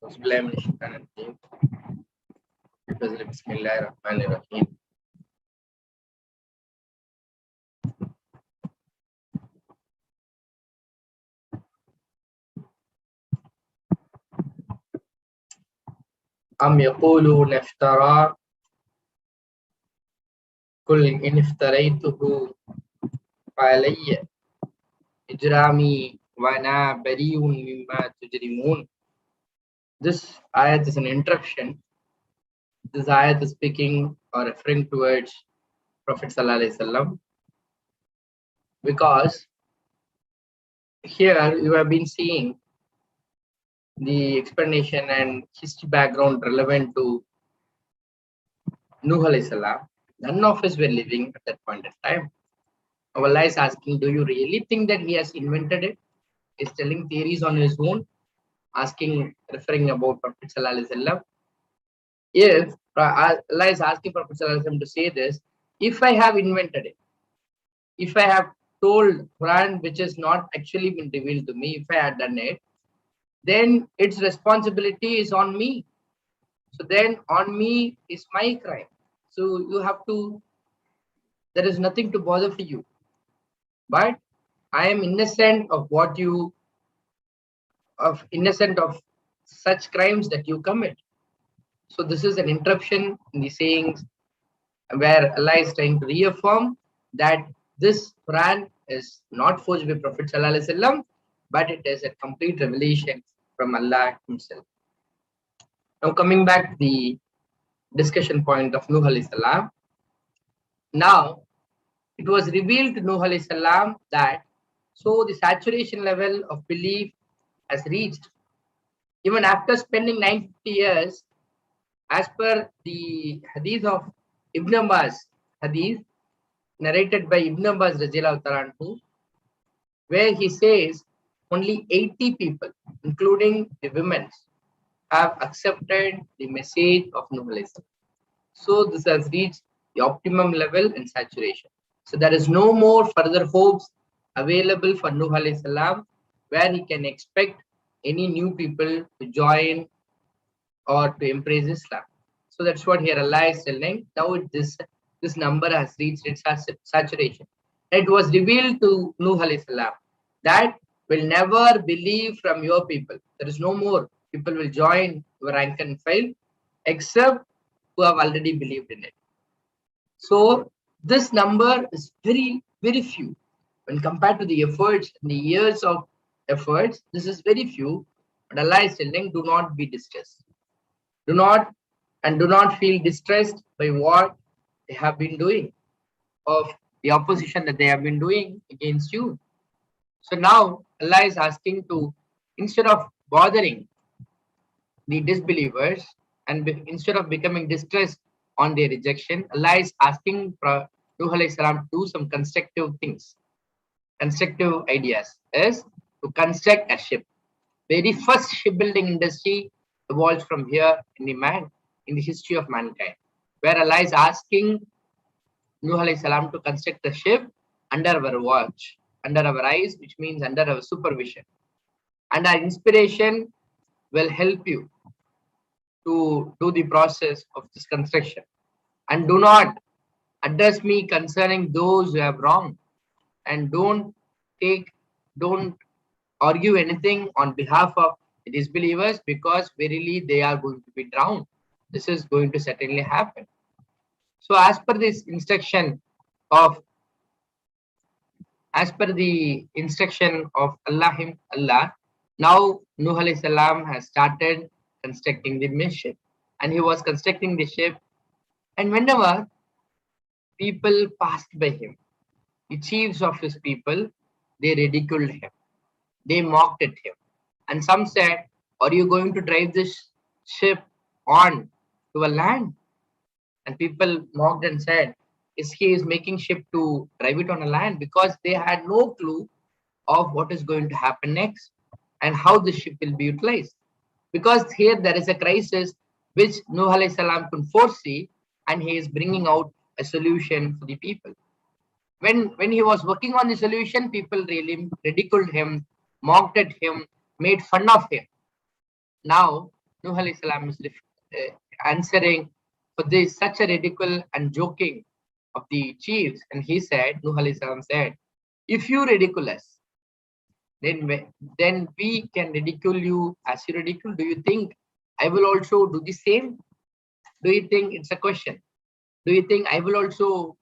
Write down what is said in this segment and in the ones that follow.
أعوذ بالله من الشيطان الرجيم. بسم الله الرحمن الرحيم. أم يقولون افترى قل إن افتريته فعلي إجرامي وأنا بريء مما تجرمون. This ayat is an interruption. This ayat is speaking or referring towards Prophet Sallallahu Alaihi Wasallam, because here you have been seeing the explanation and history background relevant to Nuh alayhi salam. None of us were living at that point in time. Allah is asking, do you really think that he has invented it? He's telling theories on his own, asking, referring about Prophet Sallallahu Alaihi Wasallam. If Allah is asking Prophet Sallallahu Alaihi Wasallam to say this, if I have invented it, if I have told Quran which has not actually been revealed to me, if I had done it, then its responsibility is on me. So then on me is my crime. So you have to, there is nothing to bother for you. But I am innocent of what you, innocent of such crimes that you commit. So this is an interruption in the sayings where Allah is trying to reaffirm that this Quran is not forged by Prophet Sallallahu Alaihi Wasallam, but it is a complete revelation from Allah himself. Now coming back to the discussion point of Nuh alayhi salam. Now it was revealed to Nuh alayhi salam that so the saturation level of belief has reached. Even after spending 950 years, as per the hadith of Ibn Abbas, hadith narrated by Ibn Abbas radiallahu ta'ala anhu, where he says only 80 people, including the women, have accepted the message of Nuh alayhi salam. So this has reached the optimum level in saturation. So there is no more further hopes available for Nuh alayhi salam, where he can expect any new people to join or to embrace Islam. So that's what here Allah is telling. Now this number has reached its saturation. It was revealed to Nuh alayhi salam that will never believe from your people. There is no more people will join your rank and file except who have already believed in it. So this number is very, very few. When compared to the efforts, the years of efforts, this is very few. But Allah is telling, do not be distressed. Do not feel distressed by what they have been doing, of the opposition that they have been doing against you. So now Allah is asking to, instead of bothering the disbelievers and instead of becoming distressed on their rejection, Allah is asking Nuh alayhi salam to do some constructive things. Constructive ideas is to construct a ship. Very first shipbuilding industry evolves from here in the history of mankind, where Allah is asking Nuh alayhi salam to construct a ship under our watch, under our eyes, which means under our supervision. And our inspiration will help you to do the process of this construction. And do not address me concerning those who have wronged, and don't argue anything on behalf of the disbelievers, because verily they are going to be drowned. This is going to certainly happen. So as per the instruction of Allah, now Nuh alayhi salam has started constructing the ship, and he was constructing the ship, and whenever people passed by him, the chiefs of his people, they ridiculed him, they mocked at him, and some said, are you going to drive this ship on to a land? And people mocked and said, he is making ship to drive it on a land, because they had no clue of what is going to happen next and how the ship will be utilized. Because here there is a crisis which Nuh alayhi salam could foresee, and he is bringing out a solution for the people. When he was working on the solution, people really ridiculed him, mocked at him, made fun of him. Now Nuh alayhi salam is answering for this such a ridicule and joking of the chiefs. And he said, Nuh alayhi salam said, if you ridicule us, then we can ridicule you as you ridicule. Do you think I will also do the same? Do you think it's a question? Do you think I will also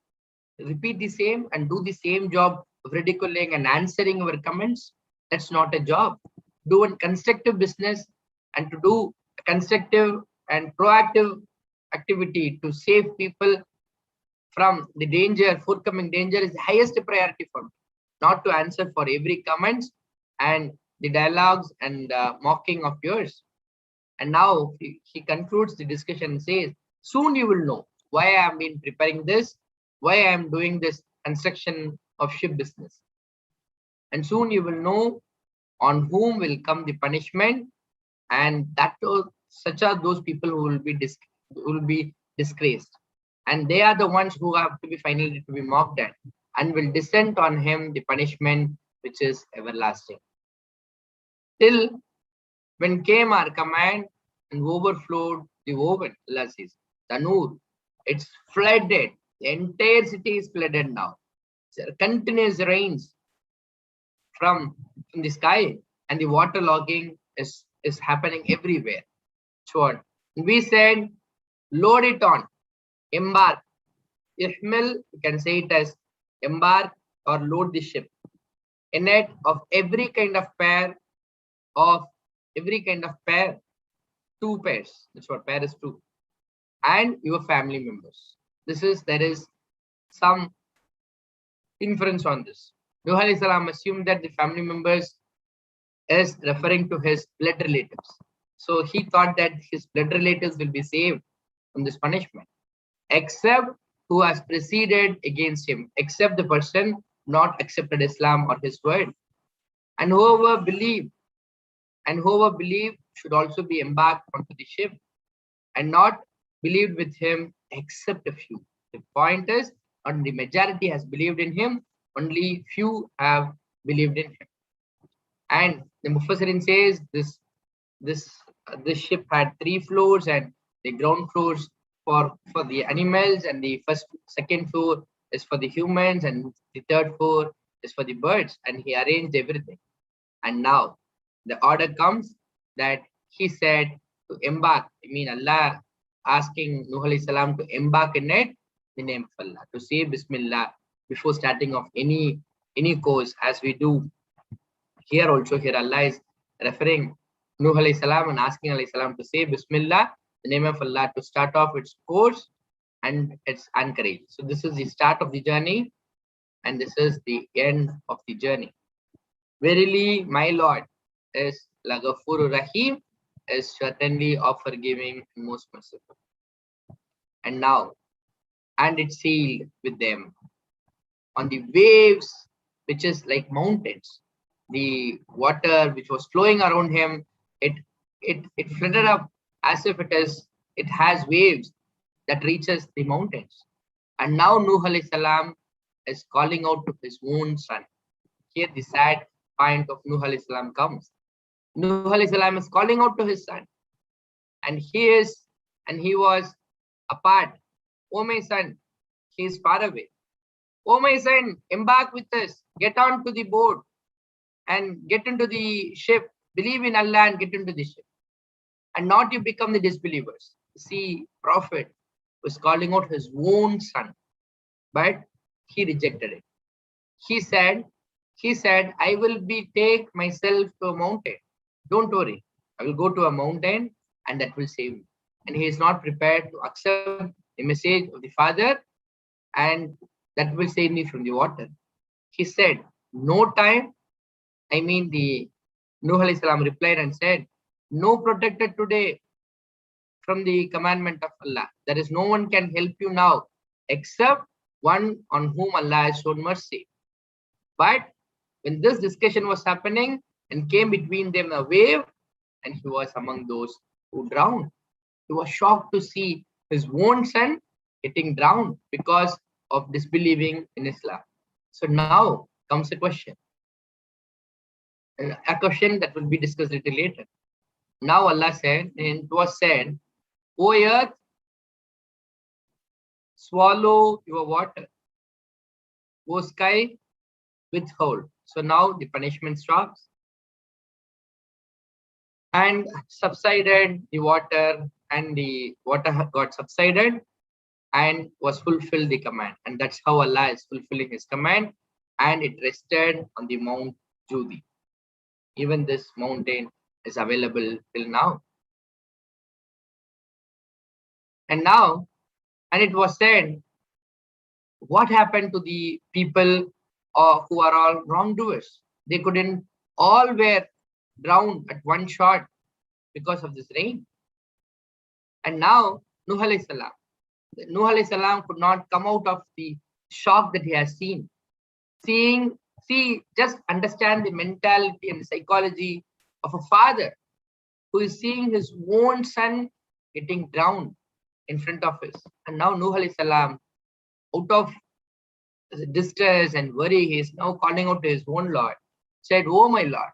repeat the same and do the same job of ridiculing and answering our comments? That's not a job. Do a constructive business and to do a constructive and proactive activity to save people from the danger, forthcoming danger is the highest priority for me. Not to answer for every comments and the dialogues and mocking of yours. And now he concludes the discussion and says, soon you will know why I have been preparing this, why I am doing this construction of ship business. And soon you will know on whom will come the punishment, and that such are those people who will be disgraced. And they are the ones who have to be finally to be mocked at, and will descend on him the punishment which is everlasting. Till when came our command and overflowed the oven, Allah says, Tanur, it's flooded. The entire city is flooded now. There are continuous rains from the sky, and the water logging is happening everywhere. Sure. We said, load it on, embark. Ihmil, you can say it as embark or load the ship. In it of every kind of pair, two pairs. That's what pair is two. And your family members. There is some inference on this. Nuh alayhi salam assumed that the family members is referring to his blood relatives. So he thought that his blood relatives will be saved from this punishment, except who has proceeded against him, except the person not accepted Islam or his word. And whoever believed should also be embarked onto the ship, and not believed with him except a few. The point is, not the majority has believed in him, only few have believed in him. And the Mufassirin says this ship had 3 floors, and the ground floors for the animals, and the second floor is for the humans, and the third floor is for the birds. And he arranged everything. And now the order comes that he said to embark. I mean, Allah asking Nuh alayhi salam to embark in it, the name of Allah, to say Bismillah before starting of any course, as we do here also. Here Allah is referring Nuh alayhi salam and asking alayhi salam to say Bismillah, the name of Allah, to start off its course and its anchorage. So this is the start of the journey, and this is the end of the journey. Verily, my Lord is Lagafur Rahim, is certainly of forgiving and most merciful. And now, and it sailed with them on the waves, which is like mountains. The water which was flowing around him, it flooded up as if it has waves that reaches the mountains. And now Nuh alayhi salam is calling out to his own son. Here the sad point of Nuh alayhi salam comes. Nuh alayhi salam is calling out to his son, and he was apart. Oh my son, he is far away. Oh my son, embark with us, get on to the boat and get into the ship. Believe in Allah and get into the ship, and not you become the disbelievers. See, Prophet was calling out his own son, but he rejected it. He said, I will take myself to a mountain. Don't worry, I will go to a mountain and that will save me. And he is not prepared to accept the message of the father, and that will save me from the water. He said, no time. I mean, the Nuh alayhi salam replied and said, no protected today from the commandment of Allah. There is no one can help you now except one on whom Allah has shown mercy. But when this discussion was happening and came between them a wave, and he was among those who drowned. He was shocked to see his own son getting drowned because of disbelieving in Islam. So now comes a question that will be discussed a little later. Now Allah said, and it was said, O earth, swallow your water. O sky, withhold. So now the punishment stops and subsided the water, and the water got subsided and was fulfilled the command. And that's how Allah is fulfilling his command, and it rested on the Mount Judi. Even this mountain is available till now. And now, and it was said, what happened to the people who are all wrongdoers? They couldn't all were drowned at one shot because of this rain. And now Nuh alayhi salam, Nuh alayhi salam could not come out of the shock that he has seen. See, just understand the mentality and the psychology of a father who is seeing his own son getting drowned in front of us. And now Nuh alayhi salam, out of distress and worry, he is now calling out to his own Lord, said, "Oh my Lord,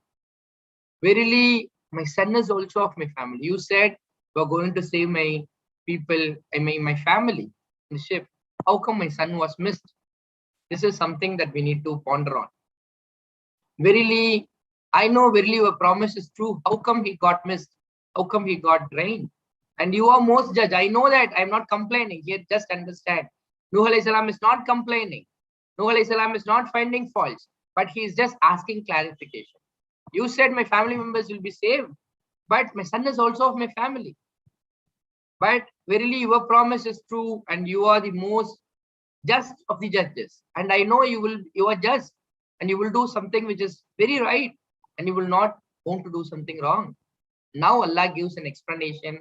verily my son is also of my family. You said you are going to save my people, my family in the ship. How come my son was missed?" This is something that we need to ponder on. Verily, I know verily your promise is true. How come he got missed? How come he got drained? And you are most judge. I know that I'm not complaining. Yet just understand. Nuh alayhi salam is not complaining. Nuh alayhi salam is not finding faults, but he is just asking clarification. You said my family members will be saved, but my son is also of my family. But verily your promise is true, and you are the most just of the judges. And I know you are just, and you will do something which is very right, and you will not want to do something wrong. Now Allah gives an explanation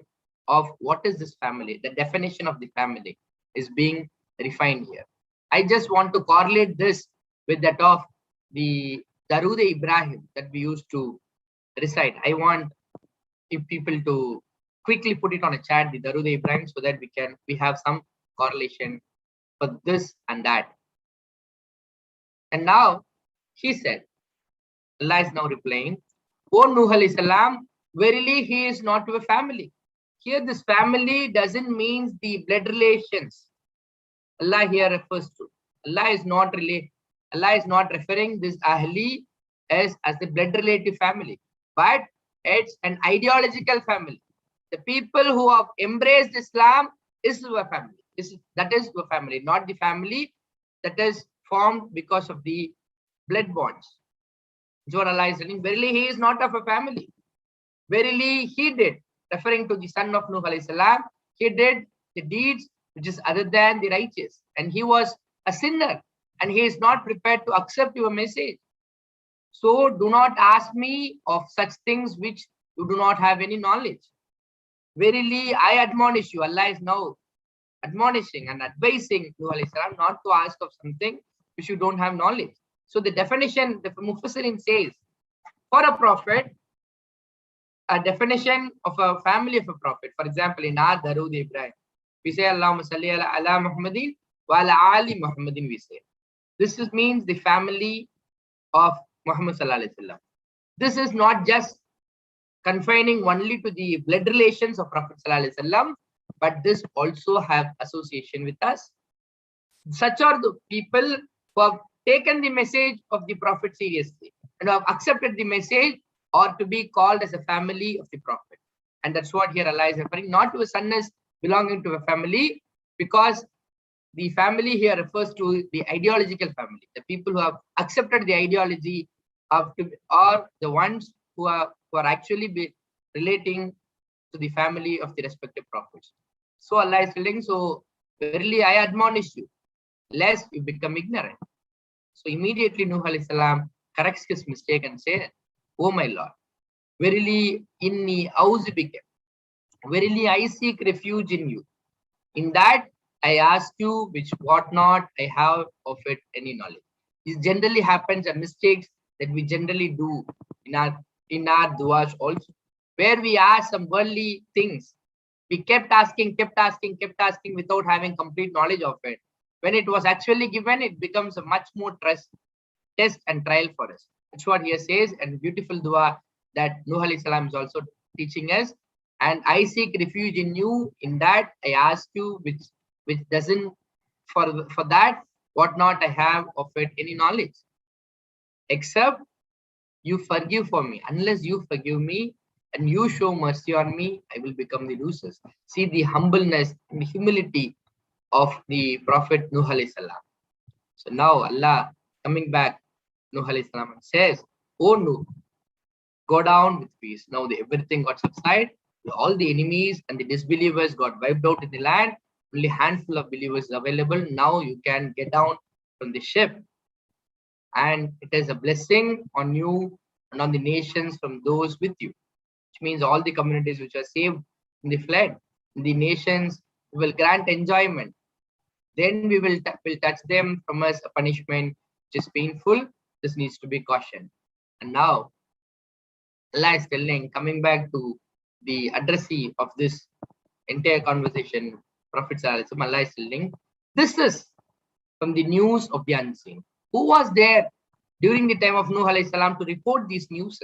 of what is this family. The definition of the family is being refined here. I just want to correlate this with that of the Darud Ibrahim that we used to recite. I want if people to quickly put it on a chat, the Darud Ibrahim, so that we have some correlation for this and that. And now he said, Allah is now replying, O Nuh alayhi salam, verily he is not to a family. Here this family doesn't mean the blood relations. Allah here refers to. Allah is not referring this ahli as the blood relative family, but it's an ideological family. The people who have embraced Islam is your family. That is your family, not the family that is formed because of the blood bonds. So what Allah is telling, verily he is not of a family. Verily he did, referring to the son of Nuh alayhi salam, he did the deeds which is other than the righteous, and he was a sinner, and he is not prepared to accept your message. So do not ask me of such things which you do not have any knowledge. Verily I admonish you. Allah is now admonishing and advising Nuh alayhi salam not to ask of something which you don't have knowledge. So the definition, the Mufassirin says, for a prophet, a definition of a family of a prophet. For example, in our Darud Ibrahim, we say Allahumma salli ala Muhammadin wa ala ali Muhammadin, we say. This means the family of Muhammad sallallahu alaihi wasallam. This is not just confining only to the blood relations of Prophet sallallahu alaihi wasallam, but this also have association with us. Such are the people who have taken the message of the Prophet seriously and have accepted the message, or to be called as a family of the Prophet. And that's what here Allah is referring, not to a son as belonging to a family, because the family here refers to the ideological family. The people who have accepted the ideology are the ones who are actually relating to the family of the respective prophets. So Allah is telling, so verily I admonish you, lest you become ignorant. So immediately Nuh alayhi salam corrects his mistake and says, "O my Lord, verily inni auzubika, verily I seek refuge in you. In that I ask you which what not I have of it any knowledge." This generally happens, a mistakes that we generally do in our duas also, where we ask some worldly things. We kept asking without having complete knowledge of it. When it was actually given, it becomes a much more test and trial for us. That's what he says, and beautiful dua that Nuh alayhi salam is also teaching us, and I seek refuge in you. In that I ask you, which doesn't, for that what not I have of it any knowledge, except you forgive for me. Unless you forgive me and you show mercy on me, I will become the losers. See the humbleness and the humility of the Prophet Nuh alayhi salam. So now Allah coming back, Nuh alayhi salam says, "Oh Nuh, go down with peace." Now everything got subsided. All the enemies and the disbelievers got wiped out in the land. Only handful of believers available. Now you can get down from the ship, and it is a blessing on you and on the nations from those with you. Which means all the communities which are saved in the flood, the nations will grant enjoyment. Then we will touch them from us a punishment which is painful. This needs to be cautioned. And now Allah is telling, coming back to the addressee of this entire conversation, Prophet Sallallahu Alaihi Wasallam, Allah is telling, this is from the news of the unseen. Who was there during the time of Nuh alayhi salam to report these news?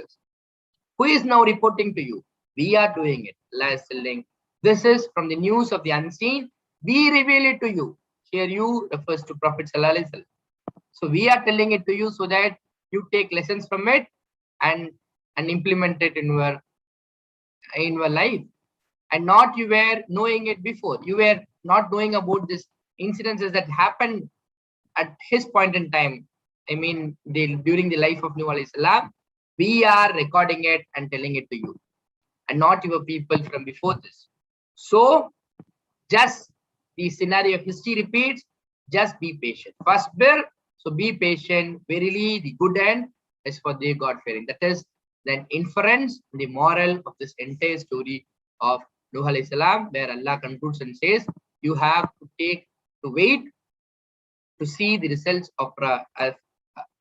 Who is now reporting to you? We are doing it. Allah is telling, this is from the news of the unseen. We reveal it to you. Here you refers to Prophet Sallallahu Alaihi Wasallam. So we are telling it to you so that you take lessons from it and implement it in your life. And not you were knowing it before. You were not knowing about these incidences that happened at his point in time. I mean, during the life of Nuh alayhi salam, we are recording it and telling it to you, and not your people from before this. So, just the scenario of history repeats. Just be patient. First, bear. So be patient. Verily, the good end is for the God-fearing. That is the inference, the moral of this entire story of Nuh alayhi salam, where Allah concludes and says, you have to wait to see the results of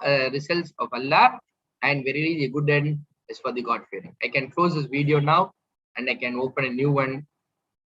Allah, and verily the good end is for the God-fearing. I can close this video now and I can open a new one